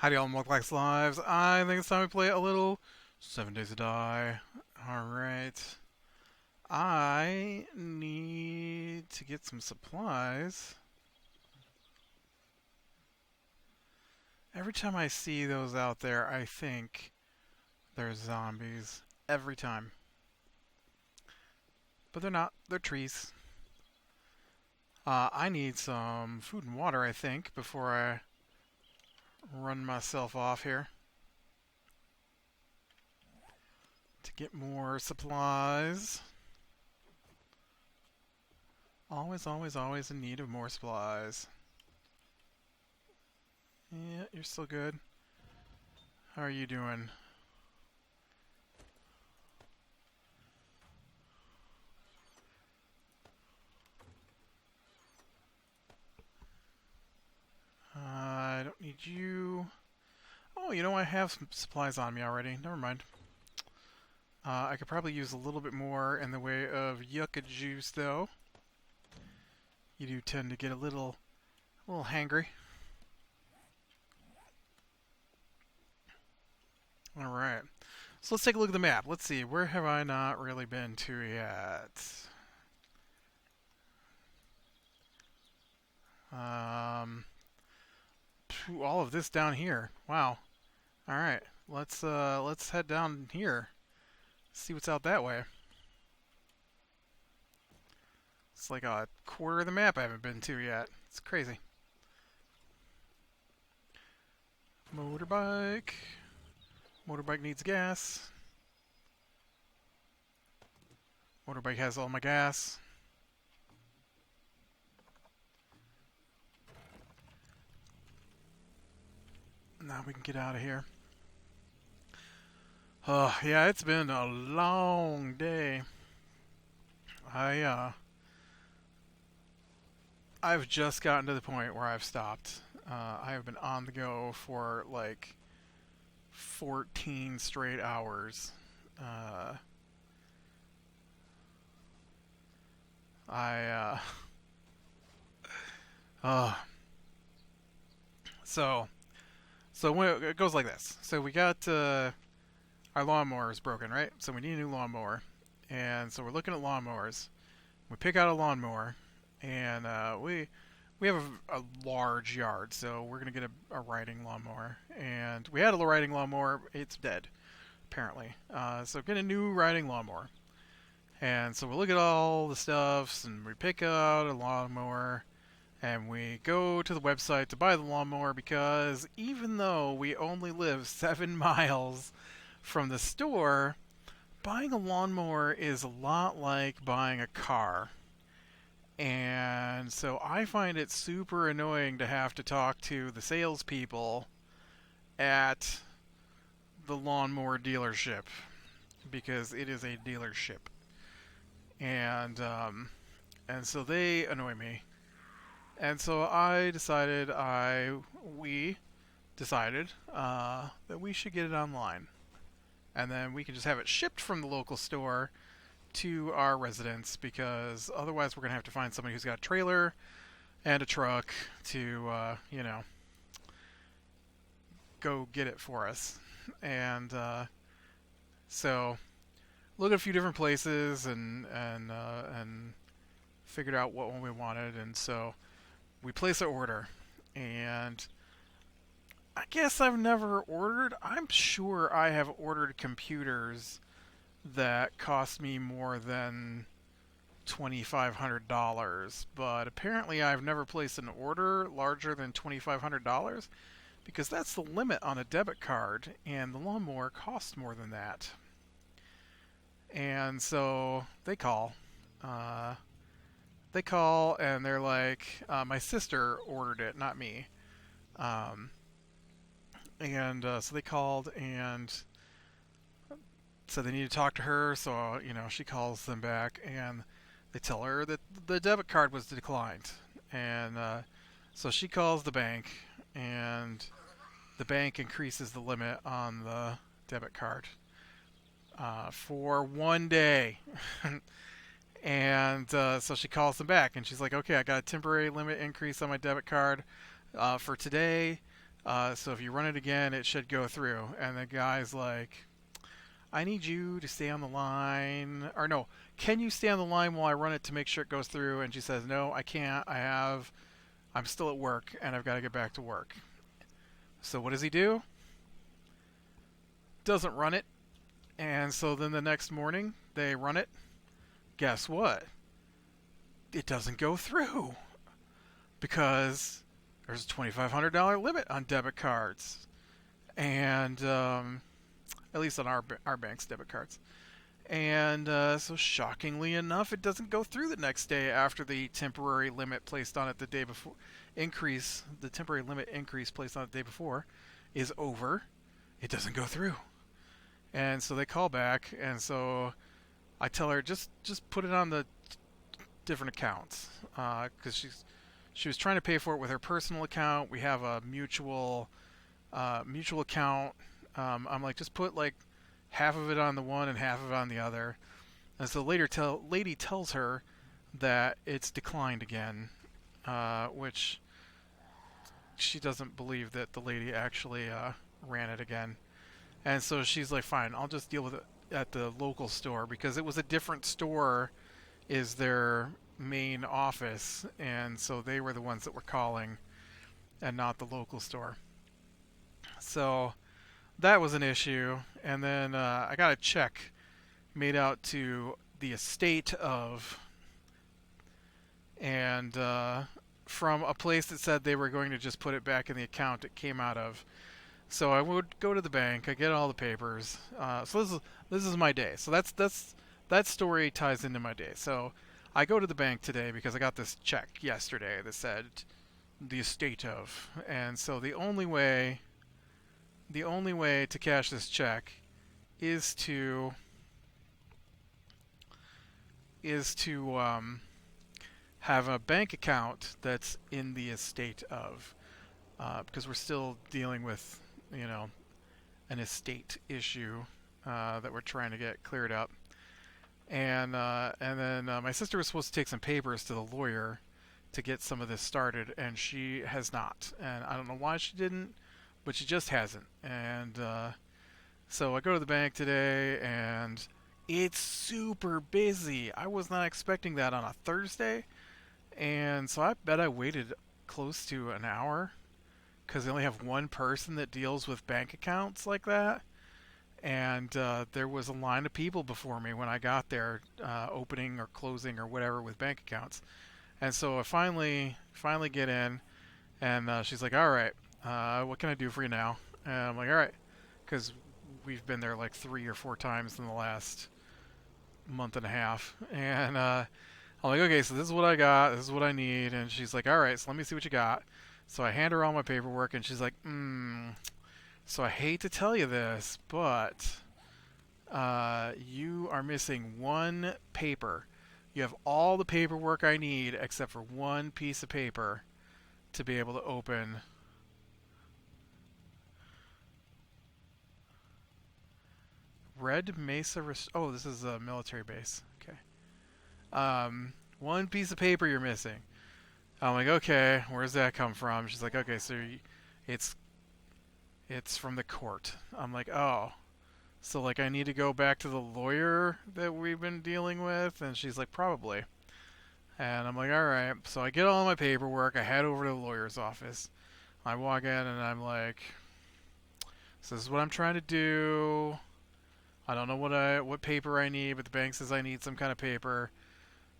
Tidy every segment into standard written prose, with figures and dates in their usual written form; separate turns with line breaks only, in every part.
Howdy all Muglax Lives. I think it's time we play a little 7 Days to Die. Alright. I need to get some supplies. Every time I see those out there, I think they're zombies. Every time. But they're not. They're trees. I need some food and water, I think, before I run myself off here. To get more supplies. Always, always, always in need of more supplies. Yeah, you're still good. How are you doing? I don't need you. Oh, you know, I have some supplies on me already. Never mind. I could probably use a little bit more in the way of yucca juice, though. You do tend to get a little hangry. All right. So let's take a look at the map. Let's see. Where have I not really been to yet? Um, all of this down here. Wow. All right. Let's head down here. See what's out that way. It's like a quarter of the map I haven't been to yet. It's crazy. Motorbike. Motorbike needs gas. Motorbike has all my gas. Now we can get out of here. Yeah, it's been a long day. I I've just gotten to the point where I've stopped. I have been on the go for like 14 straight hours. Uh, I uh, so when it goes like this. So we got our lawnmower is broken, right? So we need a new lawnmower, and so we're looking at lawnmowers. We pick out a lawnmower, and we have a large yard, so we're gonna get a riding lawnmower. And we had a riding lawnmower; it's dead, apparently. So get a new riding lawnmower. And so we look at all the stuffs, and we pick out a lawnmower, and we go to the website to buy the lawnmower because even though we only live 7 miles from the store, buying a lawnmower is a lot like buying a car. And so I find it super annoying to have to talk to the salespeople at the lawnmower dealership because it is a dealership, and so they annoy me. And so we decided that we should get it online, and then we can just have it shipped from the local store to our residence because otherwise we're gonna have to find somebody who's got a trailer and a truck to go get it for us. And so looked at a few different places and figured out what one we wanted, and so we placed an order. And I guess I've never ordered. I'm sure I have ordered computers that cost me more than $2,500, but apparently I've never placed an order larger than $2,500 because that's the limit on a debit card, and the lawnmower costs more than that. And so they call, and they're like, my sister ordered it, not me. Um, and so they called and said they need to talk to her. So she calls them back, and they tell her that the debit card was declined. And so she calls the bank, and the bank increases the limit on the debit card for one day. And so she calls them back, and she's like, "Okay, I got a temporary limit increase on my debit card for today. So if you run it again, it should go through. And the guy's like, I need you to stay on the line. Or no, can you stay on the line while I run it to make sure it goes through? And she says, no, I can't. I'm still at work and I've got to get back to work. So what does he do? Doesn't run it. And so then the next morning, they run it. Guess what? It doesn't go through because there's a $2,500 limit on debit cards. And at least on our bank's debit cards. And so shockingly enough, it doesn't go through the next day after the temporary limit placed on it the day before the temporary limit increase placed on it the day before is over. It doesn't go through. And so they call back, and so I tell her just put it on the different accounts because she was trying to pay for it with her personal account. We have a mutual account. I'm like, just put like half of it on the one and half of it on the other. And so the lady tells her that it's declined again, which she doesn't believe that the lady actually ran it again. And so she's like, fine, I'll just deal with it at the local store because it was a different store is their main office. And so they were the ones that were calling and not the local store. So that was an issue. And then I got a check made out to the estate of, and from a place that said they were going to just put it back in the account it came out of. So I would go to the bank, I get all the papers. So this is my day. So that story ties into my day. So I go to the bank today because I got this check yesterday that said the estate of, and so the only way to cash this check is to have a bank account that's in the estate of, because we're still dealing with, an estate issue that we're trying to get cleared up. And then my sister was supposed to take some papers to the lawyer to get some of this started, and she has not. And I don't know why she didn't, but she just hasn't. And so I go to the bank today, and it's super busy. I was not expecting that on a Thursday. And so I bet I waited close to an hour because they only have one person that deals with bank accounts like that. And there was a line of people before me when I got there, opening or closing or whatever with bank accounts. And so I finally get in, and she's like, all right, what can I do for you now? And I'm like, all right, because we've been there like 3 or 4 times in the last month and a half. And I'm like, okay, so this is what I got, this is what I need. And she's like, all right, so let me see what you got. So I hand her all my paperwork, and she's like, so I hate to tell you this, but you are missing one paper. You have all the paperwork I need except for one piece of paper to be able to open Red Mesa. Oh, this is a military base. Okay. One piece of paper you're missing. I'm like, okay, where's that come from? She's like, okay, so it's from the court. I'm like, oh. So, like, I need to go back to the lawyer that we've been dealing with? And she's like, probably. And I'm like, alright. So I get all my paperwork. I head over to the lawyer's office. I walk in and I'm like, so this is what I'm trying to do. I don't know what paper I need, but the bank says I need some kind of paper.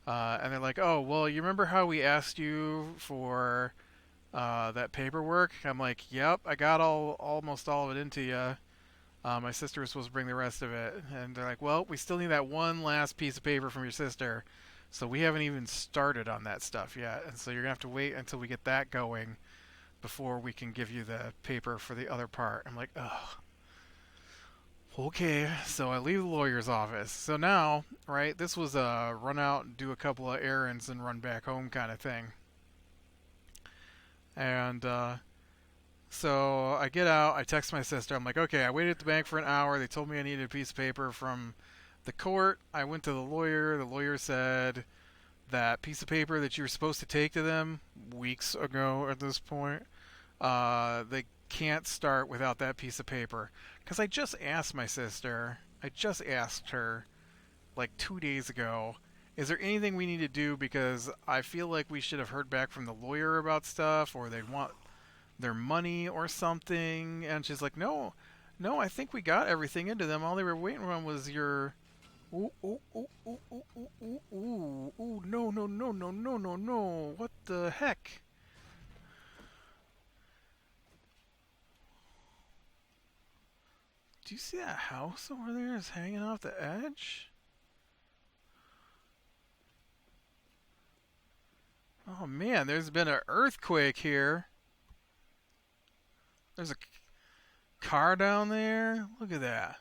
And they're like, oh, well, you remember how we asked you for that paperwork? I'm like, yep, I got almost all of it into you. My sister was supposed to bring the rest of it. And they're like, well, we still need that one last piece of paper from your sister. So we haven't even started on that stuff yet. And so you're going to have to wait until we get that going before we can give you the paper for the other part. I'm like, ugh. Okay, so I leave the lawyer's office. So now, right, this was a run out and do a couple of errands and run back home kind of thing. And so I get out, I text my sister. I'm like, okay, I waited at the bank for an hour. They told me I needed a piece of paper from the court. I went to the lawyer. The lawyer said that piece of paper that you were supposed to take to them weeks ago at this point, they can't start without that piece of paper. Because I just asked my sister, I just asked her like 2 days ago, is there anything we need to do? Because I feel like we should have heard back from the lawyer about stuff, or they'd want their money or something. And she's like, no, no, I think we got everything into them. All they were waiting on was your. Ooh, ooh, ooh, ooh, ooh, ooh, ooh, ooh, ooh, no, no, no, no, no, no, no. What the heck? Do you see that house over there is hanging off the edge? Oh man, there's been an earthquake here. There's a car down there. Look at that.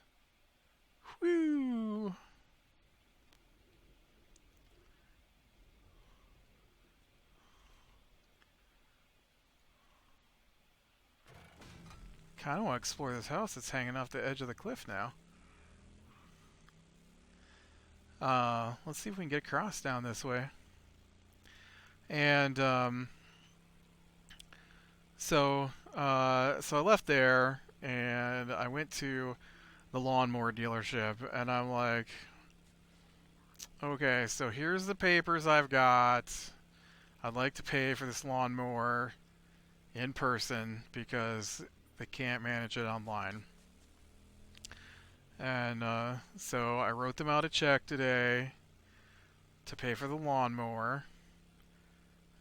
Whew. Kind of want to explore this house that's hanging off the edge of the cliff now. Let's see if we can get across down this way. And so I left there and I went to the lawnmower dealership, and I'm like, okay, so here's the papers I've got. I'd like to pay for this lawnmower in person because they can't manage it online. And so I wrote them out a check today to pay for the lawnmower.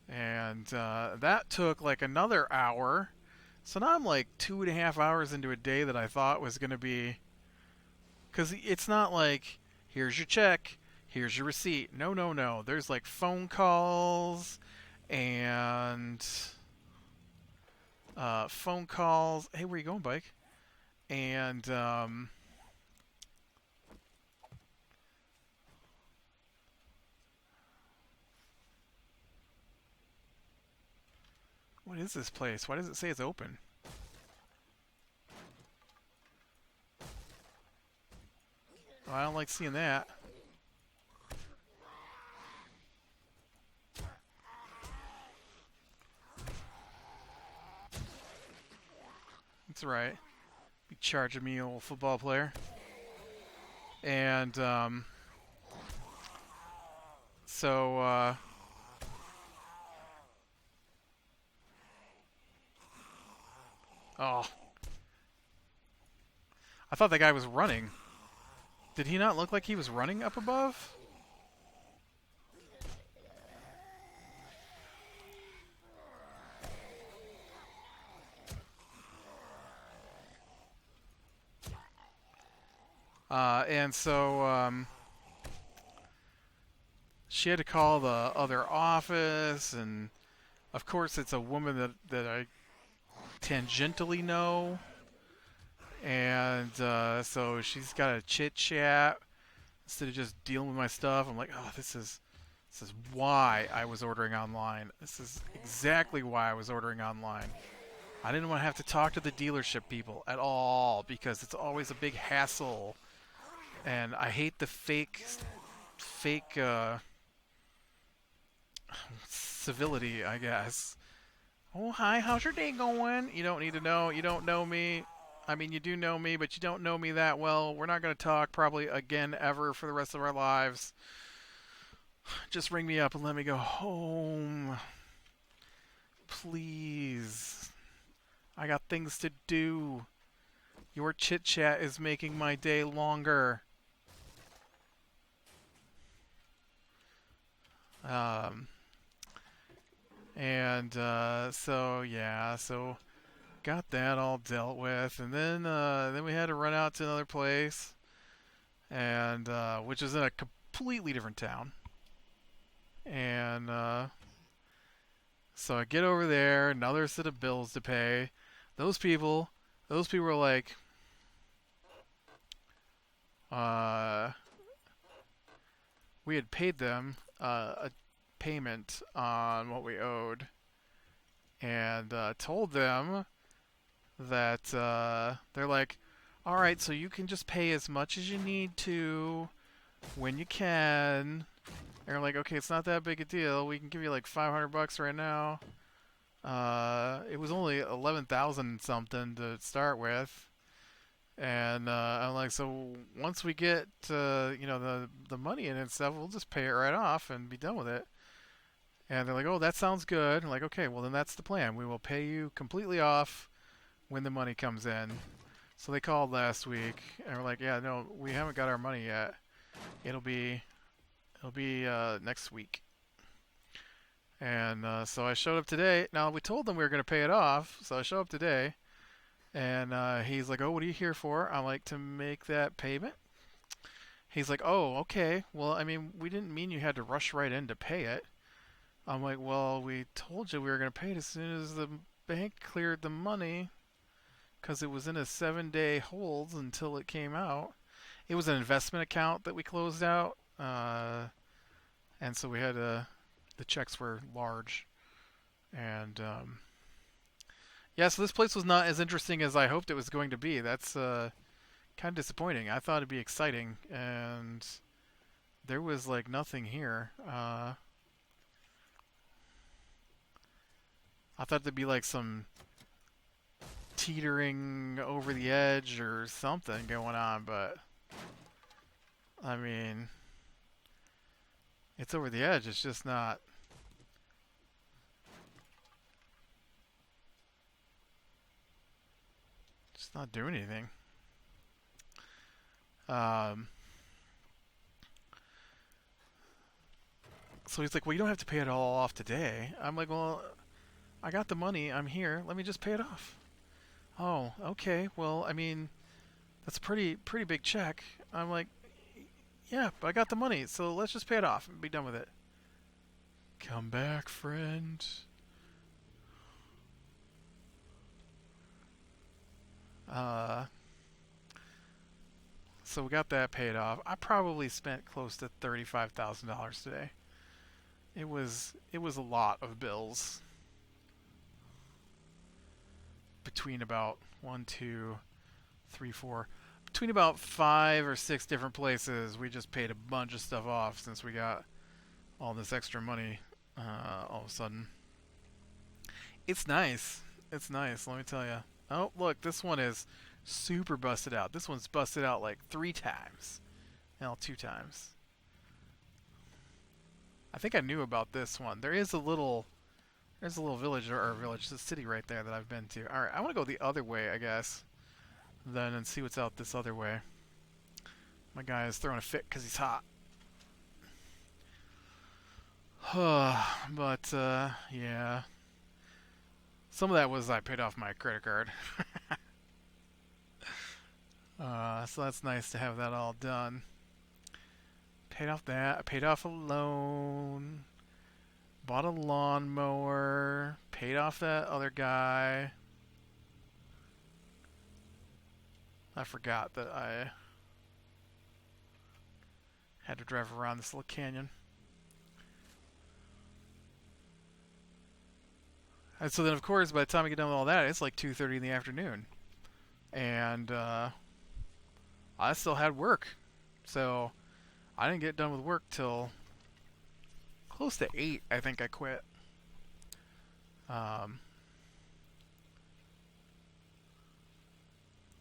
And that took like another hour. So now I'm like 2.5 hours into a day that I thought was going to be. Because it's not like, here's your check, here's your receipt. No, no, no. There's like phone calls and. Phone calls. Hey, where you going, bike? And. What is this place? Why does it say it's open? Well, I don't like seeing that. That's right. Be charging me, old football player. And so oh, I thought that guy was running. Did he not look like he was running up above? And so she had to call the other office, and of course it's a woman that I tangentially know, and so she's got a chit chat instead of just dealing with my stuff. I'm like, oh, this is why I was ordering online. This is exactly why I was ordering online. I didn't want to have to talk to the dealership people at all because it's always a big hassle, and I hate the fake civility, I guess. Oh, hi, how's your day going? You don't need to know. You don't know me. I mean, you do know me, but you don't know me that well. We're not going to talk probably again ever for the rest of our lives. Just ring me up and let me go home. Please. I got things to do. Your chit chat is making my day longer. So yeah, so got that all dealt with, and then we had to run out to another place, and which is in a completely different town, and so I get over there, another set of bills to pay. Those people were like, we had paid them a payment on what we owed, and told them that they're like, all right, so you can just pay as much as you need to when you can. And they're like, okay, it's not that big a deal. We can give you like $500 right now. It was only 11,000 something to start with, and I'm like, so once we get the money in and stuff, we'll just pay it right off and be done with it. And they're like, oh, that sounds good. I'm like, okay, well then that's the plan. We will pay you completely off when the money comes in. So they called last week and we're like, yeah, no, we haven't got our money yet. It'll be next week. And so I showed up today. Now we told them we were going to pay it off, so I show up today, and he's like, "Oh, what are you here for?" I'm like, "To make that payment." He's like, "Oh, okay. Well, I mean, we didn't mean you had to rush right in to pay it." I'm like, "Well, we told you we were going to pay it as soon as the bank cleared the money, because it was in a 7-day hold until it came out. It was an investment account that we closed out, and so we had the checks were large, and yeah, so this place was not as interesting as I hoped it was going to be. That's kind of disappointing. I thought it'd be exciting, and there was like nothing here. I thought there'd be like some teetering over the edge or something going on, but I mean, it's over the edge. It's just not. Just not doing anything. Um, so he's like, well, you don't have to pay it all off today. I'm like, well, I got the money. I'm here. Let me just pay it off. Oh, okay. Well, I mean, that's a pretty big check. I'm like, yeah, but I got the money, so let's just pay it off and be done with it. Come back, friend. Uh, so we got that paid off. I probably spent close to $35,000 today. It was a lot of bills between about one, two, three, four, between about 5 or 6 different places. We just paid a bunch of stuff off since we got all this extra money. All of a sudden, it's nice. It's nice. Let me tell you. Oh, look, this one is super busted out. This one's busted out like 3 times. Hell, 2 times. I think I knew about this one. There's a little village or village, the city right there that I've been to. All right, I want to go the other way, I guess, then and see what's out this other way. My guy is throwing a fit because he's hot. But yeah, some of that was I paid off my credit card. So that's nice to have that all done. Paid off that. I paid off a loan. Bought a lawnmower. Paid off that other guy. I forgot that I had to drive around this little canyon. And so then, of course, by the time I get done with all that, it's like 2:30 in the afternoon, and I still had work, so I didn't get done with work till close to 8. I think I quit. Um,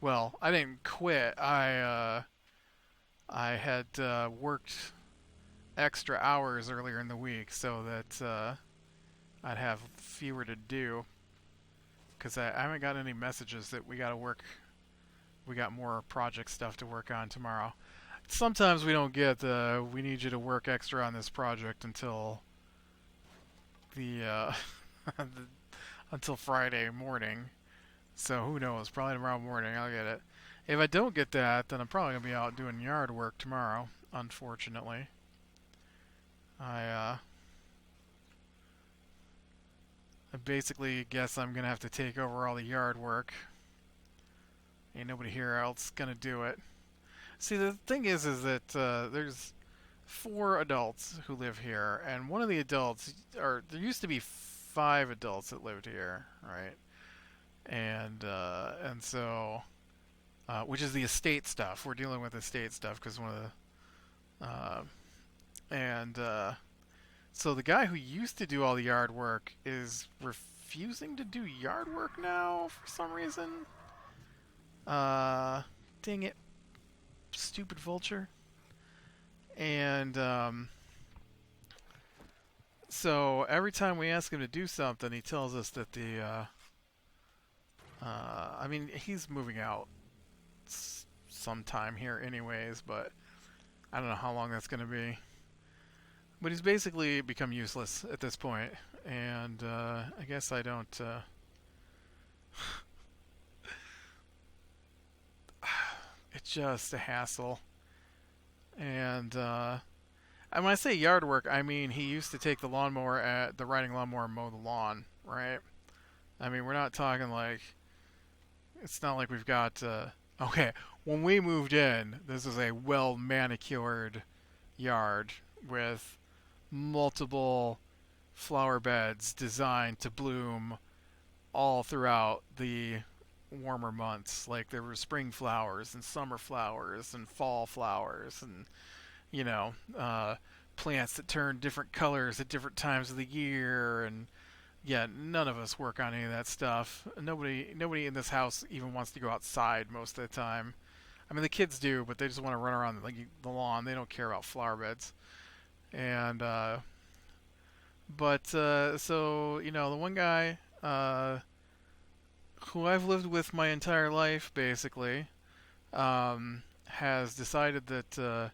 well, I didn't quit. I had worked extra hours earlier in the week so that I'd have fewer to do because I haven't got any messages that we got to work. We got more project stuff to work on tomorrow. Sometimes we don't get the we need you to work extra on this project until the until Friday morning. So who knows? Probably tomorrow morning I'll get it. If I don't get that, then I'm probably gonna be out doing yard work tomorrow. Unfortunately, I I basically guess I'm gonna have to take over all the yard work. Ain't nobody here else gonna do it. See, the thing is that there's 4 adults who live here, and one of the adults, or there used to be 5 adults that lived here, right? And so, which is the estate stuff. We're dealing with estate stuff because one of and so the guy who used to do all the yard work is refusing to do yard work now for some reason. Uh, dang it, stupid vulture. And so every time we ask him to do something, he tells us that I mean, he's moving out sometime here, anyways, but I don't know how long that's going to be. But he's basically become useless at this point, and I guess I don't. It's just a hassle, and when I say yard work, I mean he used to take the lawnmower at the riding lawnmower and mow the lawn, right? I mean, we're not talking like it's not like we've got. Okay, when we moved in, this is a well manicured yard with multiple flower beds designed to bloom all throughout the warmer months. Like there were spring flowers and summer flowers and fall flowers and you know plants that turn different colors at different times of the year. And yeah, none of us work on any of that stuff. Nobody in this house even wants to go outside most of the time. I mean, the kids do, but they just want to run around like the lawn. They don't care about flower beds. And so the one guy who I've lived with my entire life, basically, has decided that.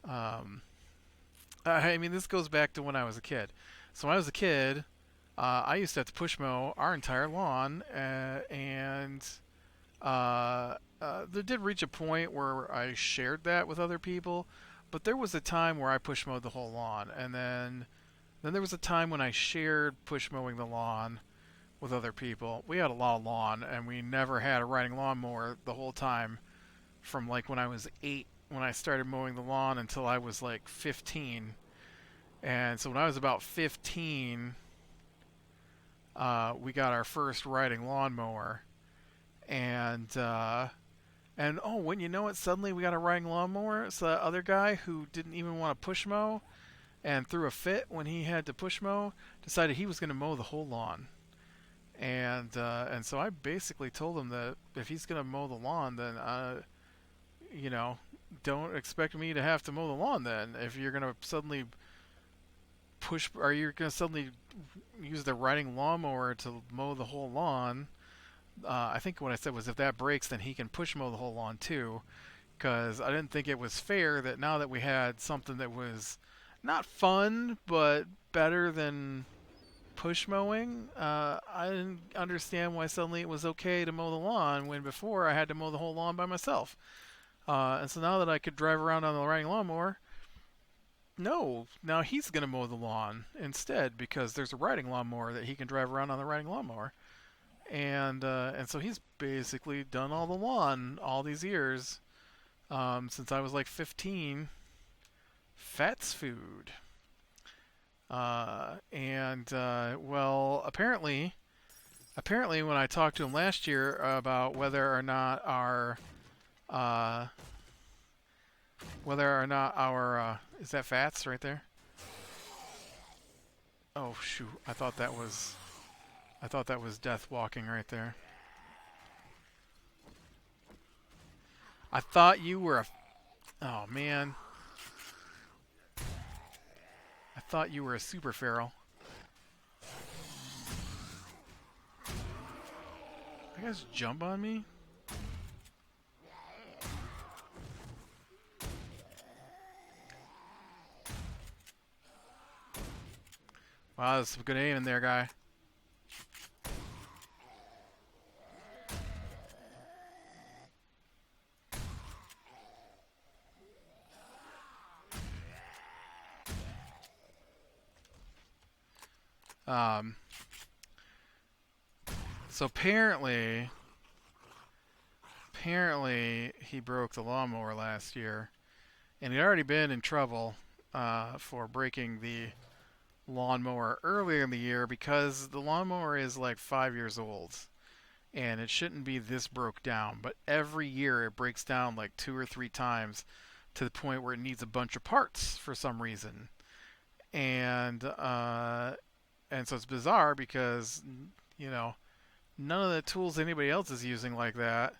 I mean, this goes back to when I was a kid. So when I was a kid, I used to have to push mow our entire lawn, and there did reach a point where I shared that with other people. But there was a time where I push mowed the whole lawn, and then there was a time when I shared push mowing the lawn with other people. We had a lot of lawn, and we never had a riding lawnmower the whole time from like when I was 8 when I started mowing the lawn until I was like 15. And so when I was about 15, we got our first riding lawnmower, and oh, when you know it, suddenly we got a riding lawnmower. So the other guy who didn't even want to push mow and threw a fit when he had to push mow decided he was going to mow the whole lawn. And so I basically told him that if he's going to mow the lawn, then you know, don't expect me to have to mow the lawn. Then if you're going to suddenly push, or you're going to suddenly use the riding lawnmower to mow the whole lawn. I think what I said was if that breaks, then he can push mow the whole lawn too, because I didn't think it was fair that now that we had something that was not fun but better than push mowing, I didn't understand why suddenly it was okay to mow the lawn when before I had to mow the whole lawn by myself. And so now that I could drive around on the riding lawnmower, no, now he's going to mow the lawn instead because there's a riding lawnmower that he can drive around on the riding lawnmower. And so he's basically done all the lawn all these years, since I was like 15. Fats food. Well, apparently, when I talked to him last year about uh, whether or not our, is that Fats right there? Oh shoot! I thought that was Death walking right there. I thought you were a. Oh man. I thought you were a super feral. You guys jump on me? Wow, that's some good aim in there, guy. So apparently he broke the lawnmower last year, and he'd already been in trouble for breaking the lawnmower earlier in the year because the lawnmower is like 5 years old, and it shouldn't be this broke down. But every year it breaks down like 2 or 3 times to the point where it needs a bunch of parts for some reason. And And so it's bizarre because, you know, none of the tools anybody else is using like that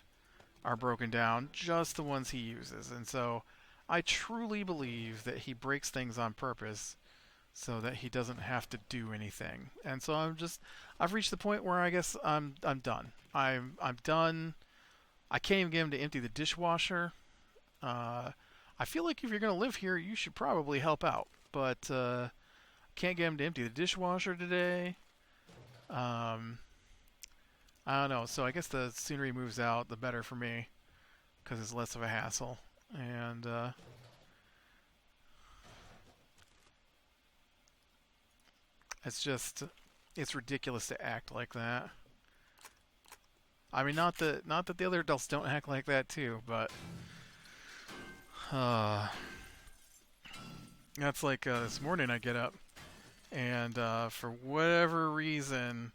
are broken down, just the ones he uses. And so I truly believe that he breaks things on purpose so that he doesn't have to do anything. And so I've reached the point where I guess I'm done. I'm done. I can't even get him to empty the dishwasher. Uh, I feel like if you're gonna live here, you should probably help out. But can't get him to empty the dishwasher today. Um, I don't know. So I guess the sooner he moves out, the better for me, because it's less of a hassle. And it's ridiculous to act like that. I mean, not that the other adults don't act like that too, but uh, that's like this morning I get up and for whatever reason,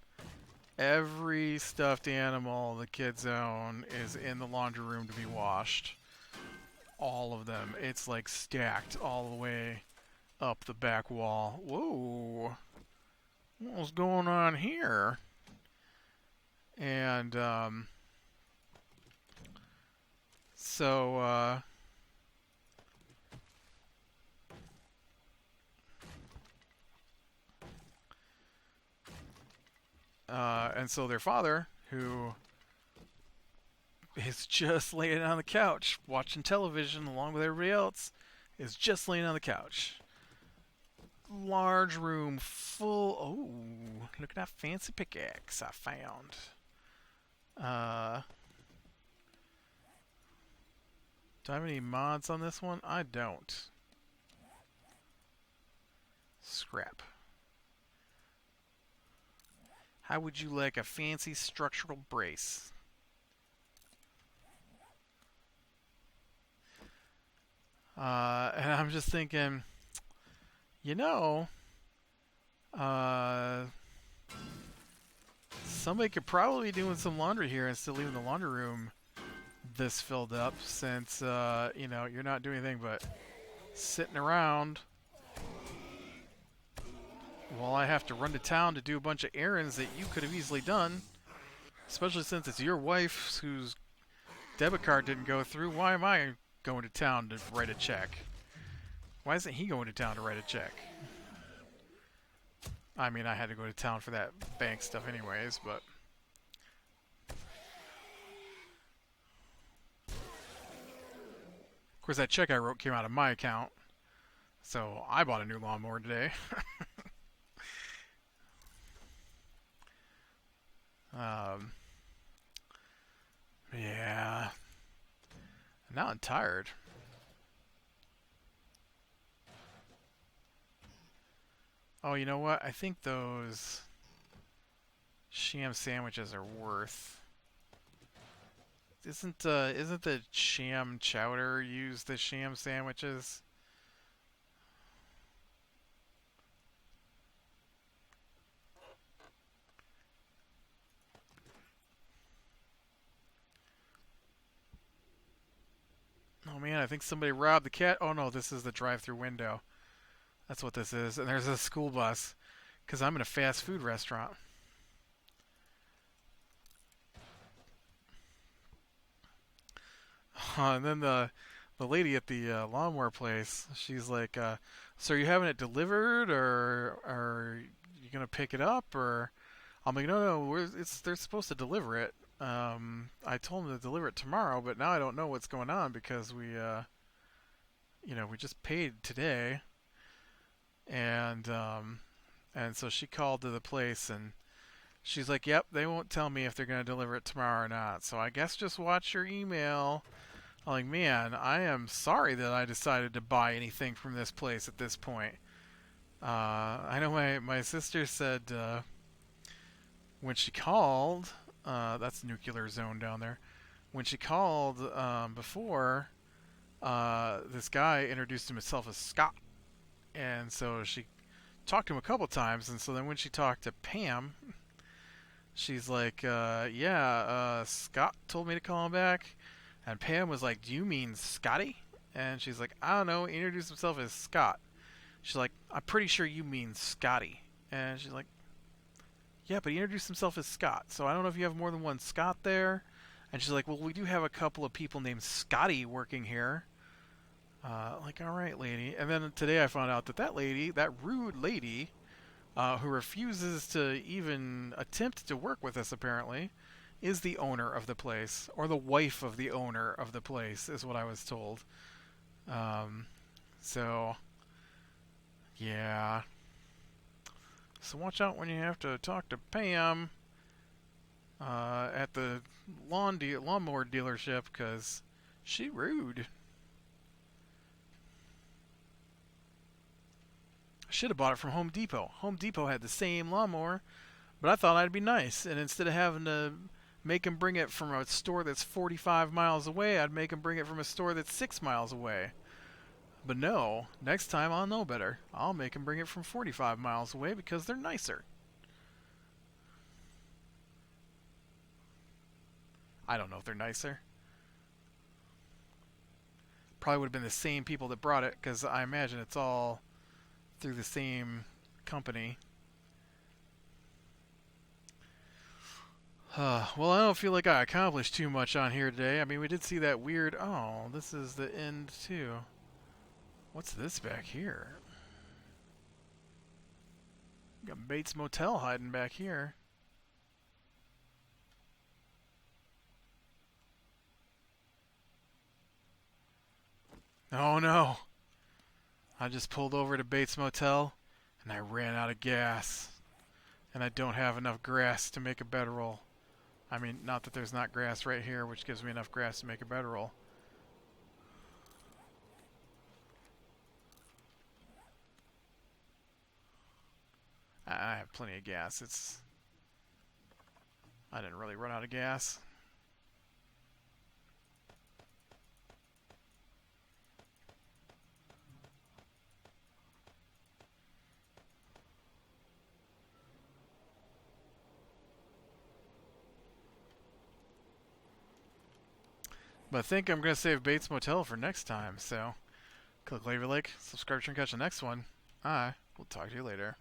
every stuffed animal the kids own is in the laundry room to be washed. All of them. It's like stacked all the way up the back wall. Whoa. What's going on here? And so and so their father, who is just laying on the couch watching television along with everybody else, is just laying on the couch. Large room full. Oh, look at that fancy pickaxe I found. Do I have any mods on this one? I don't. Scrap. How would you like a fancy structural brace? And I'm just thinking, you know, somebody could probably be doing some laundry here and still leaving the laundry room this filled up, since you're not doing anything but sitting around while I have to run to town to do a bunch of errands that you could have easily done. Especially since it's your wife whose debit card didn't go through. Why am I going to town to write a check? Why isn't he going to town to write a check? I mean, I had to go to town for that bank stuff anyways, but... Of course, that check I wrote came out of my account, so I bought a new lawnmower today. Yeah. Now I'm tired. Oh, you know what? I think those sham sandwiches are worth. Isn't the sham chowder used the sham sandwiches? Oh man, I think somebody robbed the cat. Oh no, this is the drive-through window. That's what this is. And there's a school bus, because I'm in a fast food restaurant. And then the lady at the lawnmower place, she's like, "So are you having it delivered, or are you gonna pick it up?" Or I'm like, "No, no, they're supposed to deliver it. I told them to deliver it tomorrow, but now I don't know what's going on because we just paid today." And so she called to the place and she's like, "Yep, they won't tell me if they're gonna deliver it tomorrow or not. So I guess just watch your email." I'm like, man, I am sorry that I decided to buy anything from this place at this point. I know my sister said when she called, that's nuclear zone down there. When she called before, this guy introduced himself as Scott, and so she talked to him a couple times. And so then when she talked to Pam, she's like, "Yeah, Scott told me to call him back." And Pam was like, "Do you mean Scotty?" And she's like, "I don't know. He introduced himself as Scott." She's like, "I'm pretty sure you mean Scotty." And she's like, yeah, but he introduced himself as Scott. So I don't know if you have more than one Scott there. And she's like, well, we do have a couple of people named Scotty working here. Like, all right, lady. And then today I found out that that lady, that rude lady, who refuses to even attempt to work with us, apparently, is the owner of the place, or the wife of the owner of the place, is what I was told. So, yeah. So watch out when you have to talk to Pam at the lawnmower dealership, because she rude. I should have bought it from Home Depot. Home Depot had the same lawnmower, but I thought I'd be nice, and instead of having to make him bring it from a store that's 45 miles away, I'd make him bring it from a store that's 6 miles away. But no, next time I'll know better. I'll make him bring it from 45 miles away because they're nicer. I don't know if they're nicer. Probably would have been the same people that brought it, because I imagine it's all through the same company. Well, I don't feel like I accomplished too much on here today. I mean, we did see that weird... Oh, this is the end, too. What's this back here? Got Bates Motel hiding back here. Oh, no. I just pulled over to Bates Motel, and I ran out of gas. And I don't have enough grass to make a bedroll. I mean, not that there's not grass right here, which gives me enough grass to make a bedroll. I have plenty of gas. I didn't really run out of gas. But I think I'm going to save Bates Motel for next time, so click like, subscribe and catch the next one. I will talk to you later.